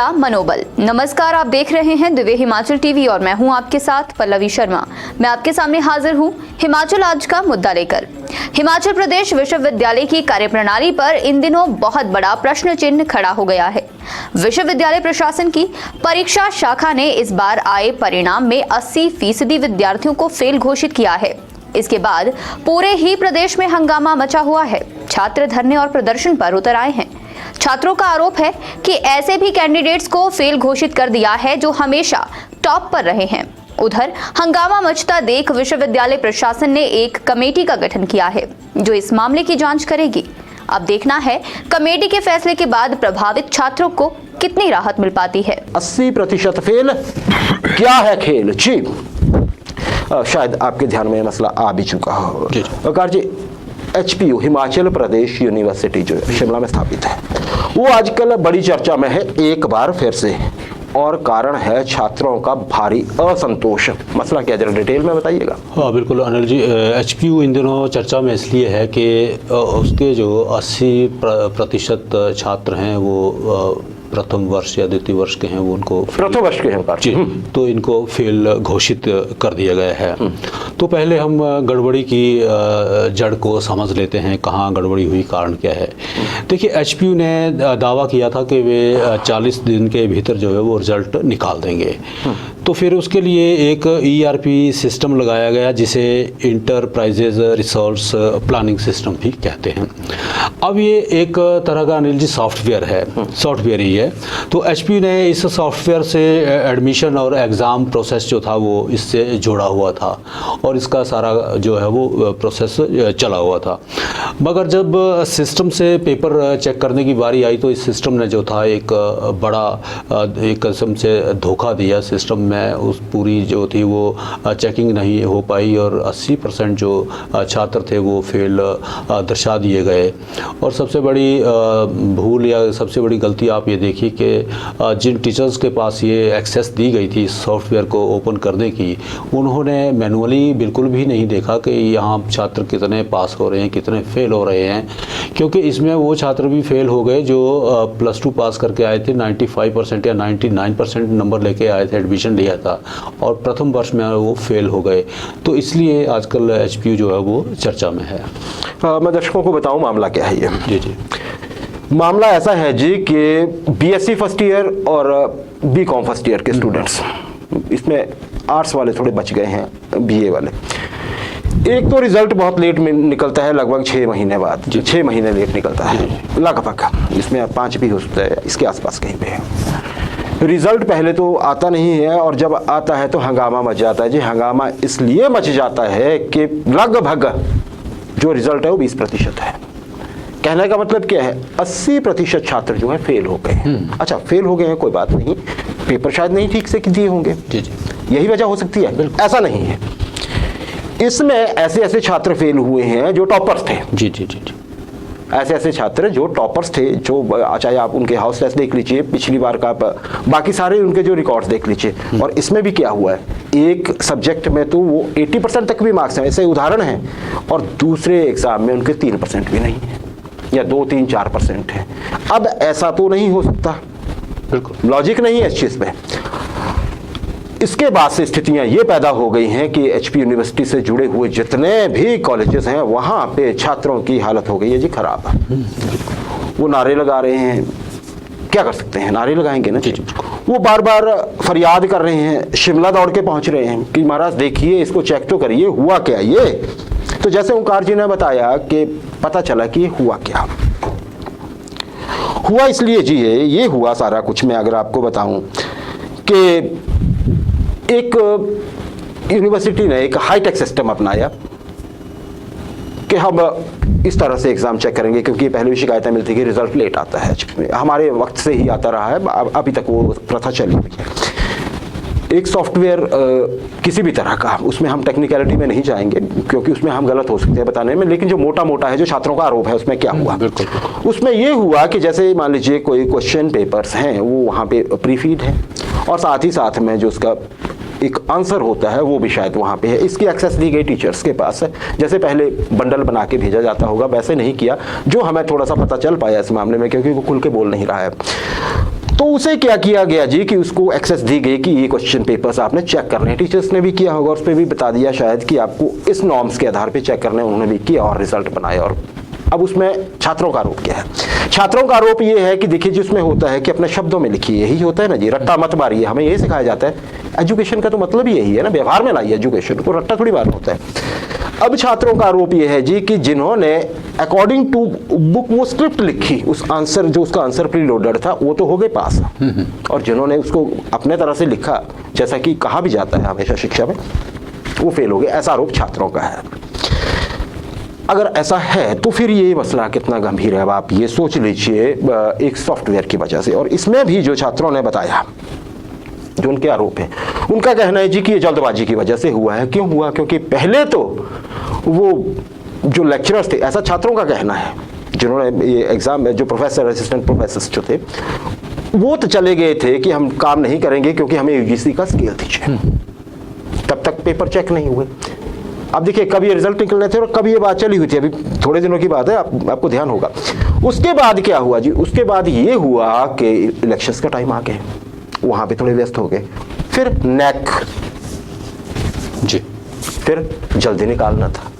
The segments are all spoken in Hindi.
बड़ा मनोबल। नमस्कार, आप देख रहे हैं दिव्य हिमाचल टीवी और मैं हूं आपके साथ पल्लवी शर्मा। मैं आपके सामने हाजिर हूं हिमाचल आज का मुद्दा लेकर। हिमाचल प्रदेश विश्वविद्यालय की कार्यप्रणाली पर इन दिनों बहुत बड़ा प्रश्न चिन्ह खड़ा हो गया है। विश्वविद्यालय प्रशासन की परीक्षा शाखा ने इस बार आए परिणाम में 80% विद्यार्थियों को फेल घोषित किया है। इसके बाद पूरे ही प्रदेश में हंगामा मचा हुआ है। छात्र धरने और प्रदर्शन पर उतर आए हैं। छात्रों का आरोप है कि ऐसे भी कैंडिडेट्स को फेल घोषित कर दिया है जो हमेशा टॉप पर रहे हैं। उधर हंगामा मचता देख विश्वविद्यालय प्रशासन ने एक कमेटी का गठन किया है जो इस मामले की जांच करेगी। अब देखना है कमेटी के फैसले के बाद प्रभावित छात्रों को कितनी राहत मिल पाती है। 80% फेल क्या है खेल जी। शायद आपके ध्यान में मसला आ भी चुका हो। वकार जी, HPU हिमाचल प्रदेश यूनिवर्सिटी जो शिमला में स्थापित है वो आजकल बड़ी चर्चा में है एक बार फिर से, और कारण है छात्रों का भारी असंतोष। मसला क्या, जरा डिटेल में बताइएगा। हाँ बिल्कुल अनिल जी, HPU इन दिनों चर्चा में इसलिए है कि उसके जो 80% छात्र हैं वो प्रथम वर्ष या द्वितीय वर्ष के हैं, वो उनको प्रथम वर्ष के हैं जी, तो इनको फेल घोषित कर दिया गया है। तो पहले हम गड़बड़ी की जड़ को समझ लेते हैं, कहाँ गड़बड़ी हुई, कारण क्या है। देखिए, HPU ने दावा किया था कि वे 40 दिन के भीतर जो है वो रिजल्ट निकाल देंगे। तो फिर उसके लिए एक ERP सिस्टम लगाया गया जिसे इंटरप्राइजेज रिसोर्स प्लानिंग सिस्टम भी कहते हैं। अब ये एक तरह का अनिल जी सॉफ्टवेयर है, सॉफ्टवेयर ही है। तो HPU ने इस सॉफ्टवेयर से एडमिशन और एग्ज़ाम प्रोसेस जो था वो इससे जुड़ा हुआ था और इसका सारा जो है वो प्रोसेस चला हुआ था। मगर जब सिस्टम से पेपर चेक करने की बारी आई तो इस सिस्टम ने जो था एक बड़ा एक किस्म से धोखा दिया। सिस्टम में उस पूरी जो थी वो चेकिंग नहीं हो पाई और 80% जो छात्र थे वो फेल दर्शा दिए गए। और सबसे बड़ी भूल या सबसे बड़ी गलती आप ये देखिए कि जिन टीचर्स के पास ये एक्सेस दी गई थी सॉफ्टवेयर को ओपन करने की, उन्होंने मैनुअली बिल्कुल भी नहीं देखा कि यहाँ छात्र कितने पास हो रहे हैं, कितने फेल हो रहे हैं। क्योंकि इसमें वो छात्र भी फेल हो गए जो +2 पास करके आए थे, 95% या 99% नंबर लेके आए थे, एडमिशन लिया था, और प्रथम वर्ष में वो फेल हो गए। तो इसलिए आजकल HPU जो है वो चर्चा में है। मैं दर्शकों को बताऊं मामला क्या है। ये जी, मामला ऐसा है जी कि BSc फर्स्ट ईयर और BCom फर्स्ट ईयर के स्टूडेंट्स, इसमें आर्ट्स वाले थोड़े बच गए हैं, BA वाले। एक तो रिजल्ट बहुत लेट में निकलता है, लगभग 6 महीने बाद, 6 महीने लेट निकलता है लगभग, इसमें 5 भी हो सकता है, इसके आसपास कहीं पे है। रिजल्ट पहले तो आता नहीं है और जब आता है तो हंगामा मच जाता है जी। हंगामा इसलिए मच जाता है कि लगभग जो रिजल्ट है वो 20% है। कहने का मतलब क्या है, 80% छात्र जो है फेल हो गए। अच्छा, फेल हो गए हैं कोई बात नहीं, पेपर शायद नहीं ठीक से दिए होंगे, यही वजह हो सकती है। ऐसा नहीं है, इसमें ऐसे ऐसे छात्र फेल हुए हैं जो टॉपर्स थे। जी जी जी जी, ऐसे ऐसे छात्र जो टॉपर्स थे, जो चाहे आप उनके हाउस टेस्ट देख लीजिए पिछली बार का, बाकी सारे उनके जो रिकॉर्ड्स देख लीजिए। और इसमें भी क्या हुआ है, एक सब्जेक्ट में तो वो 80% तक भी मार्क्स हैं, ऐसे उदाहरण हैं, और दूसरे एग्जाम में उनके 3% भी नहीं है, या 2-3-4% है। अब ऐसा तो नहीं हो सकता, बिल्कुल लॉजिक नहीं है इस चीज़ में। इसके बाद से स्थितियां ये पैदा हो गई हैं कि HPU यूनिवर्सिटी से जुड़े हुए जितने भी कॉलेजेस हैं वहां पे छात्रों की हालत हो गई है जी खराब। वो नारे लगा रहे हैं, क्या कर सकते हैं, नारे लगाएंगे ना। वो बार बार फरियाद कर रहे हैं, शिमला दौड़ के पहुंच रहे हैं कि महाराज देखिए, इसको चेक तो करिए, हुआ क्या ये। तो जैसे ओंकार जी ने बताया कि पता चला कि हुआ क्या हुआ, इसलिए जी ये हुआ सारा कुछ। मैं अगर आपको बताऊं कि एक यूनिवर्सिटी ने एक हाईटेक सिस्टम अपनाया कि हम इस तरह से एग्जाम चेक करेंगे, क्योंकि पहले भी शिकायतें मिलती कि रिजल्ट लेट आता है, हमारे वक्त से ही आता रहा है, अभी तक वो प्रथा चली हुई है। एक सॉफ्टवेयर किसी भी तरह का, उसमें हम टेक्निकलिटी में नहीं जाएंगे क्योंकि उसमें हम गलत हो सकते हैं बताने में, लेकिन जो मोटा मोटा है, जो छात्रों का आरोप है, उसमें क्या हुआ, उसमें ये हुआ कि जैसे मान लीजिए कोई क्वेश्चन पेपर्स हैं, वो वहाँ पे प्री फीड है, और साथ ही साथ में जो उसका एक आंसर होता है वो भी शायद वहाँ पे है। इसकी एक्सेस दी गई टीचर्स के पास है, जैसे पहले बंडल बना के भेजा जाता होगा वैसे नहीं किया, जो हमें थोड़ा सा पता चल पाया इस मामले में, क्योंकि वो खुल के बोल नहीं रहा है। तो उसे क्या किया गया जी कि उसको एक्सेस दी गई कि ये क्वेश्चन पेपर्स आपने चेक करने हैं। टीचर्स ने भी किया होगा, उस पर भी बता दिया शायद कि आपको इस नॉर्म्स के आधार पे चेक करने हैं, उन्होंने भी किया और रिजल्ट बनाए। और अब उसमें छात्रों का आरोप क्या है? छात्रों का आरोप ये है कि देखिए जिसमें होता है कि अपने शब्दों में लिखिए, यही होता है ना जी, रट्टा मत मारिए, हमें यही सिखाया जाता है। एजुकेशन का तो मतलब ही यही है ना, व्यवहार में लाइए एजुकेशन को, रट्टा थोड़ी मारना होता है। अब छात्रों का आरोप यह है जी कि जिन्होंने अकॉर्डिंग टू बुक वो स्क्रिप्ट लिखी, उस आंसर जो उसका आंसर प्री लोडेड था वो तो हो गए पास, और जिन्होंने उसको अपने तरह से लिखा जैसा कि कहा भी जाता है हमेशा शिक्षा में, वो फेल हो गए। ऐसा आरोप छात्रों का है। अगर ऐसा है तो फिर ये मसला कितना गंभीर है अब आप ये सोच लीजिए, एक सॉफ्टवेयर की वजह से। और इसमें भी जो छात्रों ने बताया, जो उनके आरोप हैं, उनका कहना है जी कि ये जल्दबाजी की वजह से हुआ है। क्यों हुआ? क्योंकि पहले तो वो जो लेक्चरर्स थे, ऐसा छात्रों का कहना है, जिन्होंने ये एग्जाम में जो प्रोफेसर, असिस्टेंट प्रोफेसर जो थे, वो तो चले गए थे कि हम काम नहीं करेंगे क्योंकि हमें यूजीसी का स्केल दीजिए। तब तक पेपर चेक नहीं हुए। अब देखिए कब ये रिजल्ट निकलने थे और कब ये बात चली हुई थी, अभी थोड़े दिनों की बात है, आपको ध्यान होगा। उसके बाद क्या हुआ जी? उसके बाद ये हुआ कि इलेक्शंस का टाइम आ गया, वहां पे थोड़े व्यस्त हो गए। फिर नेक जी, फिर जल्दी निकालना था,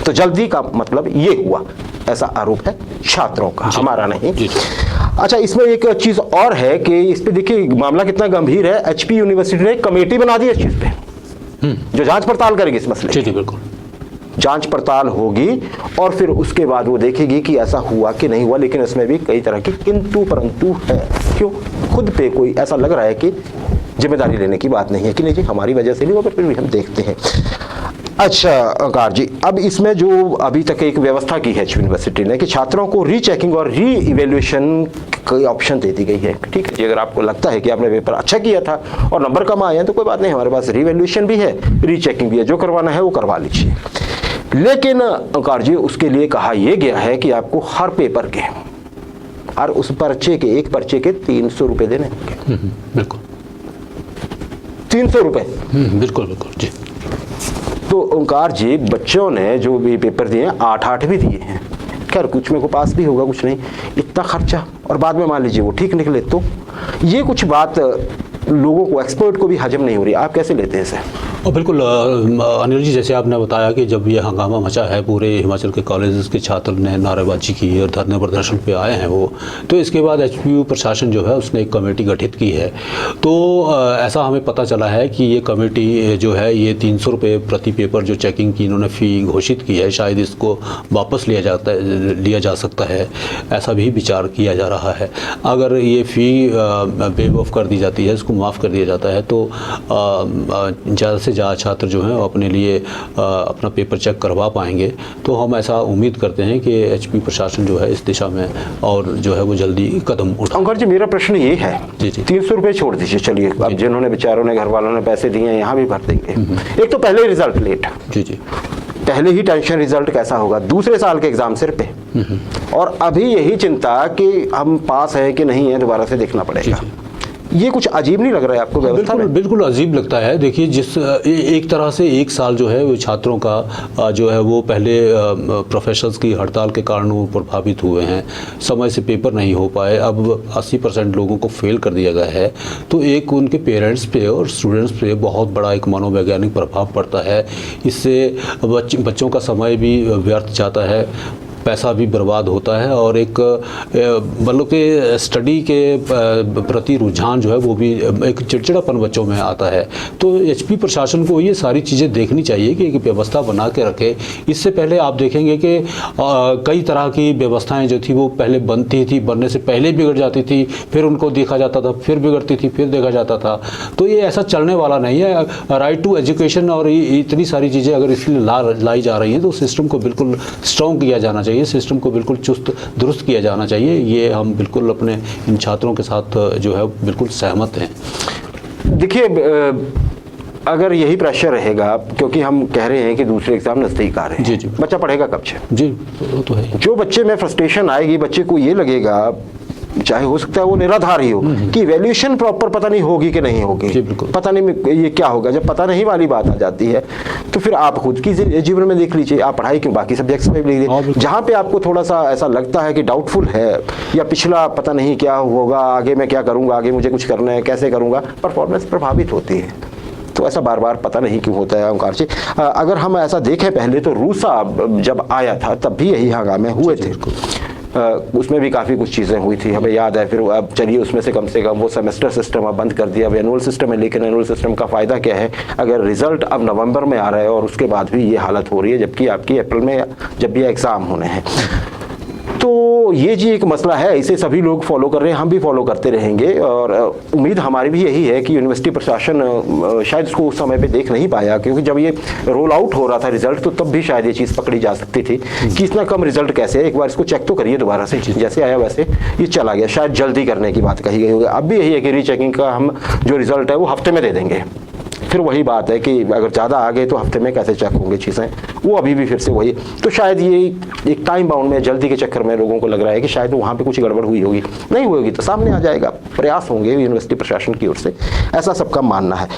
तो जल्दी का मतलब ये हुआ, ऐसा आरोप है छात्रों का, हमारा नहीं। जी। अच्छा, इसमें एक चीज और है कि इस पे देखिए मामला कितना गंभीर है। एचपी यूनिवर्सिटी ने कमेटी बना दी इस चीज पे, जो जांच पड़ताल करेगी इस मसले की। जी बिल्कुल, जांच पड़ताल होगी और फिर उसके बाद वो देखेगी कि ऐसा हुआ कि नहीं हुआ। लेकिन इसमें भी कई तरह की किंतु परंतु है। क्यों? खुद पे कोई ऐसा लग रहा है कि जिम्मेदारी लेने की बात नहीं है कि नहीं जी हमारी वजह से नहीं हुआ, पर फिर भी हम देखते हैं। अच्छा ओंकार जी, अब इसमें जो अभी तक एक व्यवस्था की है यूनिवर्सिटी ने कि छात्रों को रीचेकिंग और री इवेल्युएशन की ऑप्शन दे दी गई है। ठीक है जी, अगर आपको लगता है कि आपने पेपर अच्छा किया था और नंबर कम आए हैं तो कोई बात नहीं, हमारे पास रीवैल्यूएशन भी है, रीचेकिंग भी है, जो करवाना है वो करवा लीजिए। लेकिन ओंकार जी, उसके लिए कहा यह गया है कि आपको हर पेपर के, हर उस पर्चे के, एक पर्चे के 300 रुपए देने होंगे। बिल्कुल 300 रुपए। बिल्कुल बिल्कुल जी। तो ओंकार जी, बच्चों ने जो भी पेपर दिए हैं 8 भी दिए हैं, खैर कुछ में को पास भी होगा, कुछ नहीं, इतना खर्चा, और बाद में मान लीजिए वो ठीक निकले, तो ये कुछ बात लोगों को, एक्सपर्ट को भी हजम नहीं हो रही। आप कैसे लेते हैं इसे? और बिल्कुल अनिल जी, जैसे आपने बताया कि जब ये हंगामा मचा है, पूरे हिमाचल के कॉलेजेस के छात्र ने नारेबाजी की और धरने प्रदर्शन पे आए हैं वो, तो इसके बाद एचपीयू प्रशासन जो है उसने एक कमेटी गठित की है। तो ऐसा हमें पता चला है कि ये कमेटी जो है ये 300 रुपये प्रति पेपर जो चेकिंग की इन्होंने फ़ी घोषित की है, शायद इसको वापस लिया जा सकता है, ऐसा भी विचार किया जा रहा है। अगर ये फ़ी वेव ऑफ कर दी जाती है, इसको माफ़ कर दिया जाता है, तो ज़्यादा से ज़्यादा छात्र जो हैं वो अपने लिए अपना पेपर चेक करवा पाएंगे। तो हम ऐसा उम्मीद करते हैं कि एचपी प्रशासन जो है इस दिशा में और जो है वो जल्दी कदम उठाए। ओंकार जी, मेरा प्रश्न ये है, जी जी, 300 रुपये छोड़ दीजिए, चलिए, अब जिन्होंने बेचारों ने, घर वालों ने पैसे दिए हैं, यहाँ भी भर देंगे। एक तो पहले ही रिजल्ट लेट, जी जी, पहले ही टेंशन रिजल्ट कैसा होगा, दूसरे साल के एग्जाम सिर पे, और अभी यही चिंता कि हम पास है कि नहीं है, दोबारा से देखना पड़ेगा। ये कुछ अजीब नहीं लग रहा है आपको व्यवस्था में? बिल्कुल अजीब लगता है। देखिए, जिस एक तरह से एक साल जो है वो छात्रों का जो है वो पहले प्रोफेसर्स की हड़ताल के कारण वो प्रभावित हुए हैं, समय से पेपर नहीं हो पाए, अब 80% लोगों को फेल कर दिया गया है। तो एक उनके पेरेंट्स पे और स्टूडेंट्स पे बहुत बड़ा एक मनोवैज्ञानिक प्रभाव पड़ता है। इससे बच्चों का समय भी व्यर्थ जाता है, पैसा भी बर्बाद होता है, और एक मतलब कि स्टडी के प्रति रुझान जो है वो भी, एक चिड़चिड़ापन बच्चों में आता है। तो एचपी प्रशासन को ये सारी चीज़ें देखनी चाहिए कि एक व्यवस्था बना के रखे। इससे पहले आप देखेंगे कि कई तरह की व्यवस्थाएं जो थी वो पहले बनती थी, बनने से पहले बिगड़ जाती थी, फिर उनको देखा जाता था, फिर बिगड़ती थी, फिर देखा जाता था। तो ये ऐसा चलने वाला नहीं है। राइट टू एजुकेशन और इतनी सारी चीज़ें अगर इसलिए लाई जा रही हैं तो सिस्टम को बिल्कुल स्ट्रॉन्ग किया जाना चाहिए, सिस्टम को बिल्कुल चुस्त दुरुस्त किया जाना चाहिए। ये हम बिल्कुल अपने इन छात्रों के साथ जो है बिल्कुल सहमत हैं। देखिए, अगर यही प्रेशर रहेगा, क्योंकि हम कह रहे हैं कि दूसरे एग्जाम नजदीक आ रहे हैं, जी जी, बच्चा पढ़ेगा कब से? जी वो तो है। जो बच्चे में फ्रस्ट्रेशन आएगी, बच्चे को ये लगेगा चाहे हो सकता है वो निराधार ही हो, कि इवैल्यूएशन प्रॉपर पता नहीं होगी कि नहीं होगी, जी, बिल्कुल। पता नहीं ये क्या होगा। जब पता नहीं वाली बात आ जाती है तो फिर आप खुद की जीवन में देख लीजिए, आप पढ़ाई के बाकी सब्जेक्ट्स में भी लीजिए, जहाँ पे आपको थोड़ा सा ऐसा लगता है कि डाउटफुल है या पिछला पता नहीं क्या होगा, आगे मैं क्या करूँगा, आगे मुझे कुछ करना है, कैसे करूँगा, परफॉर्मेंस प्रभावित होती है। तो ऐसा बार बार पता नहीं क्यों होता है ओंकार जी। अगर हम ऐसा देखें, पहले तो रूसा जब आया था तब भी यही हंगामे हुए थे, उसमें भी काफ़ी कुछ चीज़ें हुई थी, हमें याद है। फिर अब चलिए उसमें से कम वो सेमेस्टर सिस्टम अब बंद कर दिया, अब एनुअल सिस्टम है, लेकिन एनुअल सिस्टम का फ़ायदा क्या है अगर रिजल्ट अब नवंबर में आ रहा है और उसके बाद भी ये हालत हो रही है, जबकि आपकी अप्रैल में जब भी एग्ज़ाम होने हैं। तो ये जी एक मसला है, इसे सभी लोग फॉलो कर रहे हैं, हम भी फॉलो करते रहेंगे, और उम्मीद हमारी भी यही है कि यूनिवर्सिटी प्रशासन शायद इसको उस समय पे देख नहीं पाया, क्योंकि जब ये रोल आउट हो रहा था रिजल्ट, तो तब भी शायद ये चीज़ पकड़ी जा सकती थी कि इतना कम रिजल्ट कैसे है, एक बार इसको चेक तो करिए दोबारा से, जैसे आया वैसे ये चला गया। शायद जल्दी करने की बात कही गई होगी। अब भी यही है कि रीचेकिंग का हम जो रिजल्ट है वो हफ्ते में दे देंगे। फिर वही बात है कि अगर ज़्यादा आ गए तो हफ्ते में कैसे चेक होंगे चीज़ें, वो अभी भी फिर से वही। तो शायद ये एक टाइम बाउंड में जल्दी के चक्कर में लोगों को लग रहा है कि शायद वहाँ पे कुछ गड़बड़ हुई होगी, नहीं हुई होगी तो सामने आ जाएगा, प्रयास होंगे यूनिवर्सिटी प्रशासन की ओर से, ऐसा सबका मानना है।